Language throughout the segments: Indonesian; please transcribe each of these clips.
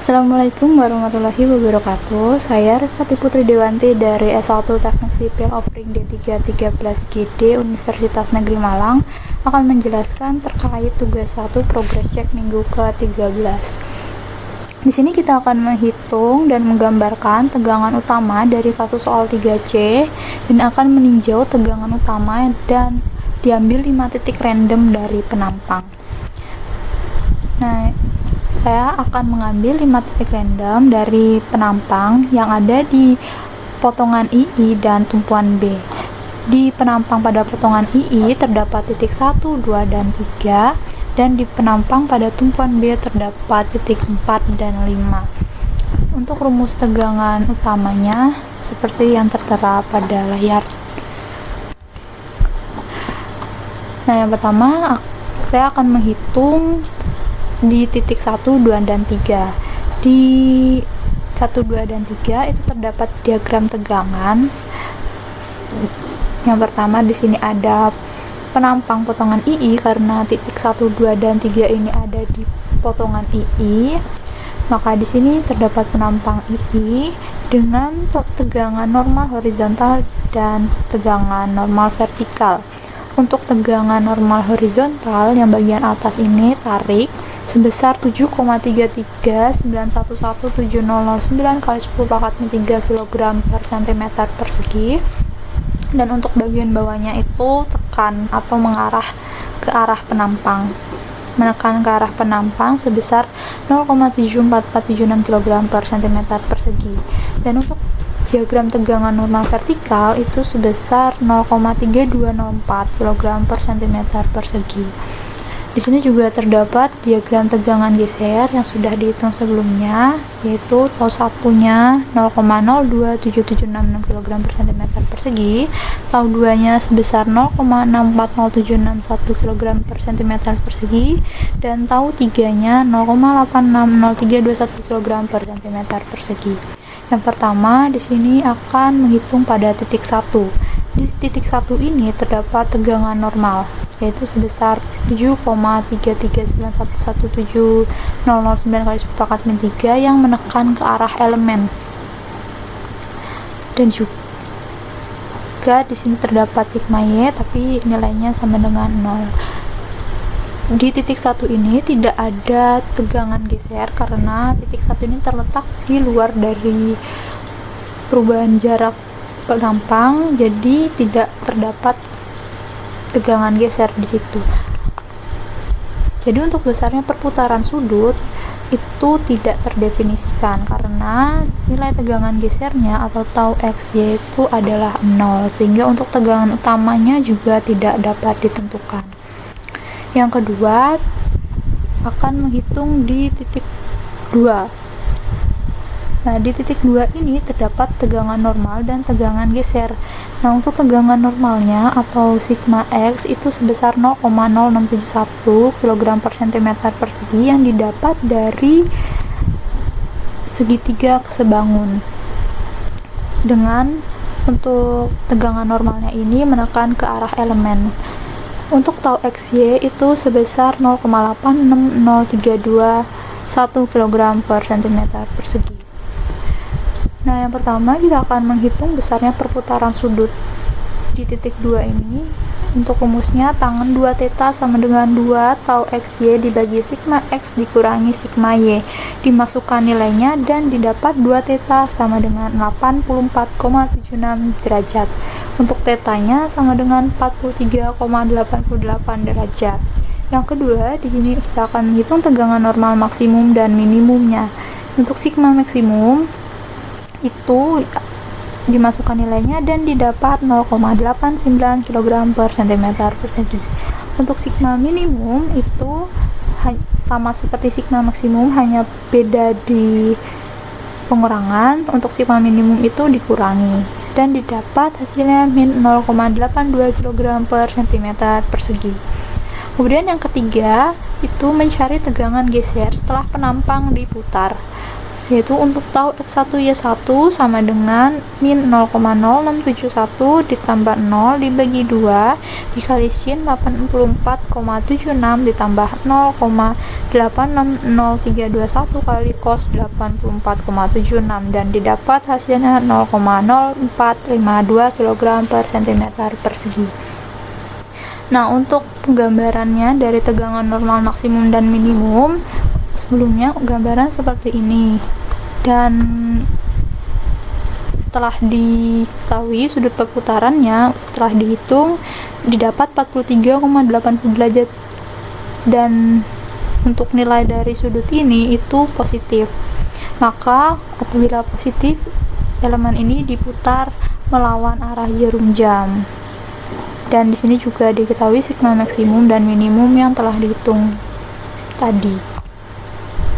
Assalamualaikum warahmatullahi wabarakatuh. Saya Respati Putri Dewanti dari S1 Teknik Sipil Offering D313GD Universitas Negeri Malang akan menjelaskan terkait tugas 1 progress check minggu ke-13. Di sini kita akan menghitung dan menggambarkan tegangan utama dari kasus soal 3C dan akan meninjau tegangan utama dan diambil 5 titik random dari penampang. Nah, saya akan mengambil 5 titik random dari penampang yang ada di potongan II dan tumpuan B. Di penampang pada potongan II terdapat titik 1, 2, dan 3, dan di penampang pada tumpuan B terdapat titik 4 dan 5. Untuk rumus tegangan utamanya seperti yang tertera pada layar. Nah, yang pertama saya akan menghitung di titik 1, 2, dan 3. Di 1, 2, dan 3 itu terdapat diagram tegangan. Yang pertama di sini ada penampang potongan II karena titik 1, 2, dan 3 ini ada di potongan II. Maka di sini terdapat penampang II dengan tegangan normal horizontal dan tegangan normal vertikal. Untuk tegangan normal horizontal yang bagian atas ini tarik sebesar 7,339117009 kali 10 pangkat 3 kg per cm persegi, dan untuk bagian bawahnya itu tekan atau mengarah ke arah penampang, menekan ke arah penampang sebesar 0,74476 kg per cm persegi, dan untuk diagram tegangan normal vertikal itu sebesar 0,3204 kg per cm persegi. Di sini juga terdapat diagram tegangan geser yang sudah dihitung sebelumnya, yaitu tau satunya 0,027766 kg per cm persegi, tau 2-nya sebesar 0,64071 kg per cm persegi, dan tau 3-nya 0,860321 kg per cm persegi. Yang pertama di sini akan menghitung pada titik 1. Di titik 1 ini terdapat tegangan normal, yaitu sebesar 7,339117009 kali 10 pangkat 3 yang menekan ke arah elemen. Dan juga di sini terdapat sigma Y tapi nilainya sama dengan 0. Di titik 1 ini tidak ada tegangan geser karena titik 1 ini terletak di luar dari perubahan jarak penampang, jadi tidak terdapat tegangan geser di situ. Jadi untuk besarnya perputaran sudut itu tidak terdefinisikan karena nilai tegangan gesernya atau tau XY itu adalah 0, sehingga untuk tegangan utamanya juga tidak dapat ditentukan. Yang kedua akan menghitung di titik 2. Nah, di titik 2 ini terdapat tegangan normal dan tegangan geser. Nah, untuk tegangan normalnya atau sigma X itu sebesar 0,0671 kg per cm persegi yang didapat dari segitiga kesebangun. Dengan untuk tegangan normalnya ini menekan ke arah elemen. Untuk tau XY itu sebesar 0,860321 kg per cm persegi. Nah, yang pertama kita akan menghitung besarnya perputaran sudut di titik 2 ini. Untuk rumusnya tangan 2 theta sama dengan 2 tau XY dibagi sigma X dikurangi sigma Y, dimasukkan nilainya dan didapat 2 theta sama dengan 84,76 derajat. Untuk tetanya sama dengan 43,88 derajat. Yang kedua, di sini kita akan menghitung tegangan normal maksimum dan minimumnya. Untuk sigma maksimum itu dimasukkan nilainya dan didapat 0,89 kg per cm persegi. Untuk sigma minimum itu sama seperti sigma maksimum, hanya beda di pengurangan. Untuk sigma minimum itu dikurangi dan didapat hasilnya min 0,82 kg per cm persegi. Kemudian yang ketiga itu mencari tegangan geser setelah penampang diputar. yaitu untuk tau X1Y1 sama dengan min 0,0671 ditambah 0 dibagi 2 dikali sin 84,76 ditambah 0,860321 kali cos 84,76 dan didapat hasilnya 0,0452 kg per cm persegi. Nah, untuk penggambarannya dari tegangan normal maksimum dan minimum, sebelumnya gambaran seperti ini, dan setelah diketahui sudut perputarannya, setelah dihitung didapat 43,80 derajat, dan untuk nilai dari sudut ini itu positif. Maka apabila positif, elemen ini diputar melawan arah jarum jam. Dan di sini juga diketahui sigma maksimum dan minimum yang telah dihitung tadi.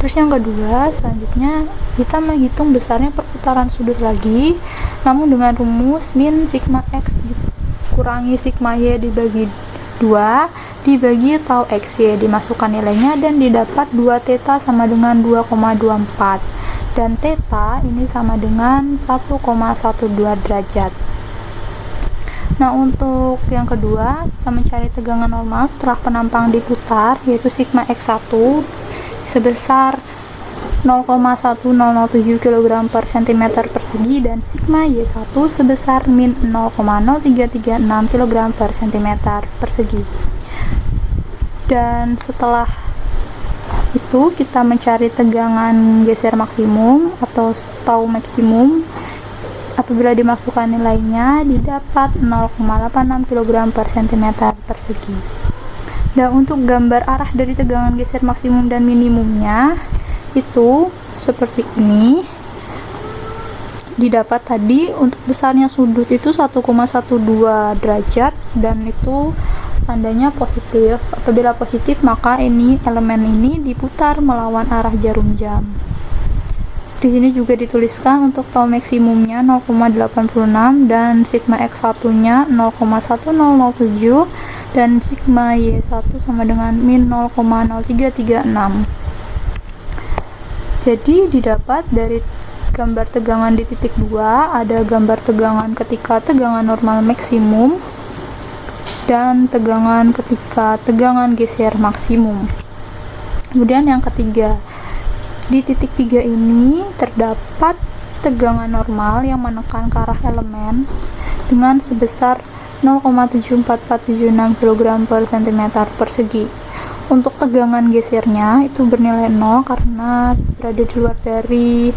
Terus yang kedua, selanjutnya kita menghitung besarnya perputaran sudut lagi, namun dengan rumus min sigma x dikurangi sigma y dibagi 2 dibagi tau xy, dimasukkan nilainya dan didapat 2 theta sama dengan 2,24 dan theta ini sama dengan 1,12 derajat. Nah, untuk yang kedua, kita mencari tegangan normal setelah penampang diputar, yaitu sigma x1 sebesar 0,1007 kg per cm persegi dan sigma y1 sebesar min 0,0336 kg per cm persegi. Dan setelah itu kita mencari tegangan geser maksimum atau tau maksimum. Apabila dimasukkan nilainya didapat 0,86 kg per cm persegi. Dan untuk gambar arah dari tegangan geser maksimum dan minimumnya itu seperti ini. Didapat tadi untuk besarnya sudut itu 1,12 derajat dan itu tandanya positif. Apabila positif maka ini elemen ini diputar melawan arah jarum jam. Di sini juga dituliskan untuk tau maksimumnya 0,86 dan sigma x1-nya 0,1007 dan sigma y1 sama dengan min 0,0336. Jadi didapat dari gambar tegangan di titik 2 ada gambar tegangan ketika tegangan normal maksimum dan tegangan ketika tegangan geser maksimum. Kemudian yang ketiga, di titik 3 ini terdapat tegangan normal yang menekan ke arah elemen dengan sebesar 0,74476 kg per cm persegi. Untuk tegangan gesernya itu bernilai 0 karena berada di luar dari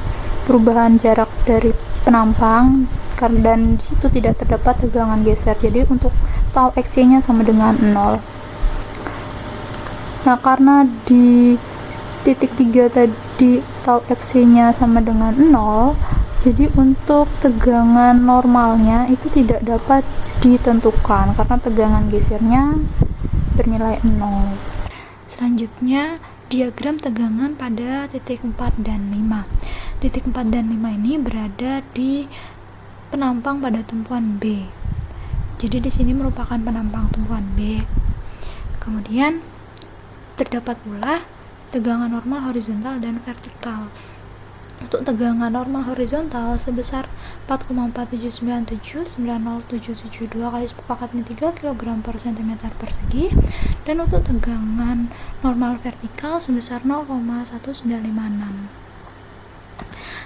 perubahan jarak dari penampang dan di situ tidak terdapat tegangan geser. Jadi untuk tau xy-nya sama dengan 0. Nah, karena di titik 3 tadi tau xy-nya sama dengan 0, jadi untuk tegangan normalnya itu tidak dapat ditentukan karena tegangan gesernya bernilai 0. Selanjutnya diagram tegangan pada titik 4 dan 5. Titik 4 dan 5 ini berada di penampang pada tumpuan B. Jadi di sini merupakan penampang tumpuan B. Kemudian terdapat pula tegangan normal horizontal dan vertikal. Untuk tegangan normal horizontal sebesar 4,4797-90772 kali sepakatnya 3 kg per cm persegi, dan untuk tegangan normal vertikal sebesar 0,1956.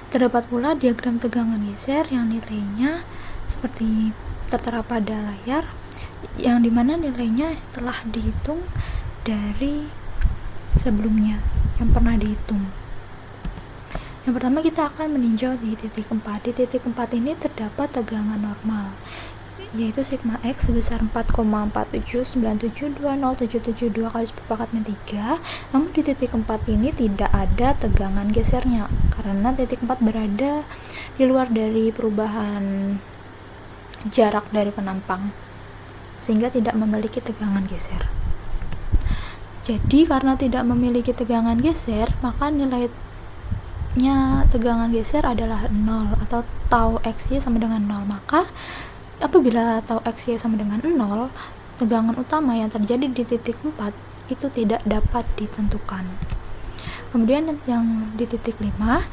Terdapat pula diagram tegangan geser yang nilainya seperti tertera pada layar, yang dimana nilainya telah dihitung dari sebelumnya yang pernah dihitung. Yang pertama kita akan meninjau di titik 4. Di titik 4 ini terdapat tegangan normal, yaitu sigma x sebesar 4,4797207772 kali sepakatnya 3. Namun di titik 4 ini tidak ada tegangan gesernya karena titik 4 berada di luar dari perubahan jarak dari penampang sehingga tidak memiliki tegangan geser. Jadi karena tidak memiliki tegangan geser, maka nilainya tegangan geser adalah 0 atau tau xy sama dengan 0. Maka apabila tau xy sama dengan 0, tegangan utama yang terjadi di titik 4 itu tidak dapat ditentukan. Kemudian yang di titik 5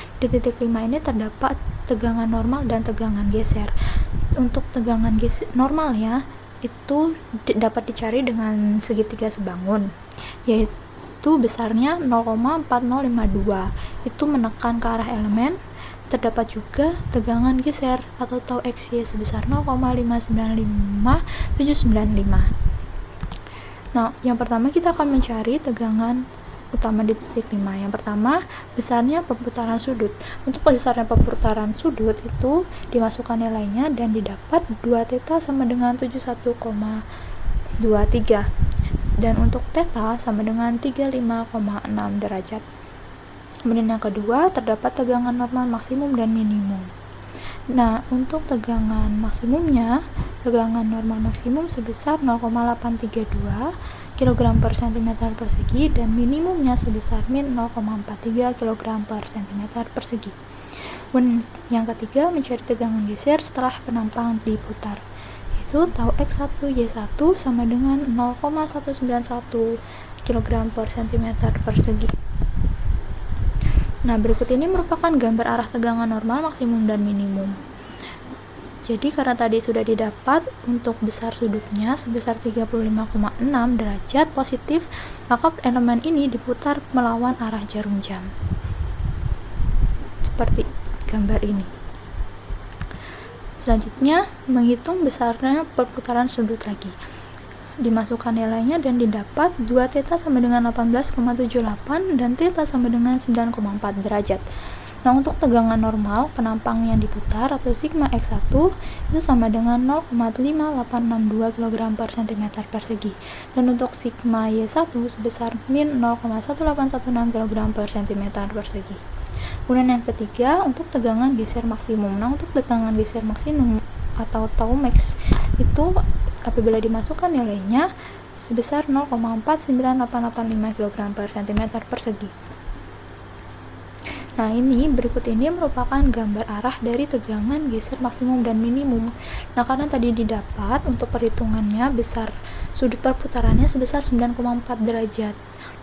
ini terdapat tegangan normal dan tegangan geser. Untuk tegangan normal ya, itu dapat dicari dengan segitiga sebangun, yaitu besarnya 0,4052, itu menekan ke arah elemen. Terdapat juga tegangan geser atau tau XY sebesar 0,595795. Nah, yang pertama kita akan mencari tegangan utama di titik 5. Yang pertama, besarnya perputaran sudut. Untuk besarnya perputaran sudut itu dimasukkan nilainya dan didapat 2 theta sama dengan 71,23. Dan untuk theta sama dengan 35,6 derajat. Kemudian yang kedua, terdapat tegangan normal maksimum dan minimum. Nah, untuk tegangan maksimumnya, tegangan normal maksimum sebesar 0,832 kg per cm persegi dan minimumnya sebesar min 0,43 kg per cm persegi. Dan yang ketiga, mencari tegangan geser setelah penampang diputar, yaitu tau X1Y1 sama dengan 0,191 kg per cm persegi. Nah, berikut ini merupakan gambar arah tegangan normal, maksimum, dan minimum. Jadi, karena tadi sudah didapat untuk besar sudutnya sebesar 35,6 derajat positif, maka elemen ini diputar melawan arah jarum jam. Seperti gambar ini. Selanjutnya, menghitung besarnya perputaran sudut lagi. Dimasukkan nilainya dan didapat 2 theta sama dengan 18,78 dan theta sama dengan 9,4 derajat. Nah, untuk tegangan normal penampang yang diputar atau sigma X1 itu sama dengan 0,5862 kg per cm persegi. Dan untuk sigma Y1 sebesar min 0,1816 kg per cm persegi. Kemudian yang ketiga, untuk tegangan geser maksimum. Nah, untuk tegangan geser maksimum atau tau max itu apabila dimasukkan nilainya sebesar 0,49885 kg per cm persegi. Nah, berikut ini merupakan gambar arah dari tegangan geser maksimum dan minimum. Nah, karena tadi didapat untuk perhitungannya besar sudut perputarannya sebesar 9,4 derajat.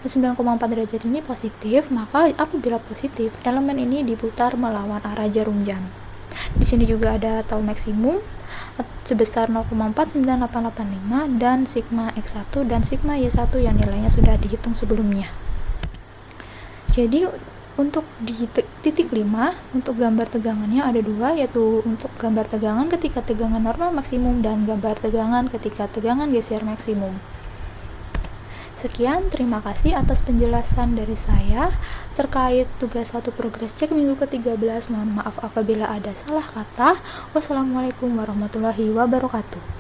Nah, 9,4 derajat ini positif, maka apabila positif, elemen ini diputar melawan arah jarum jam. Di sini juga ada tau maksimum sebesar 0,49885 dan sigma X1 dan sigma Y1 yang nilainya sudah dihitung sebelumnya. Jadi untuk di titik 5, untuk gambar tegangannya ada dua, yaitu untuk gambar tegangan ketika tegangan normal maksimum dan gambar tegangan ketika tegangan geser maksimum. Sekian, terima kasih atas penjelasan dari saya terkait tugas 1 progres cek minggu ke-13. Mohon maaf apabila ada salah kata. Wassalamualaikum warahmatullahi wabarakatuh.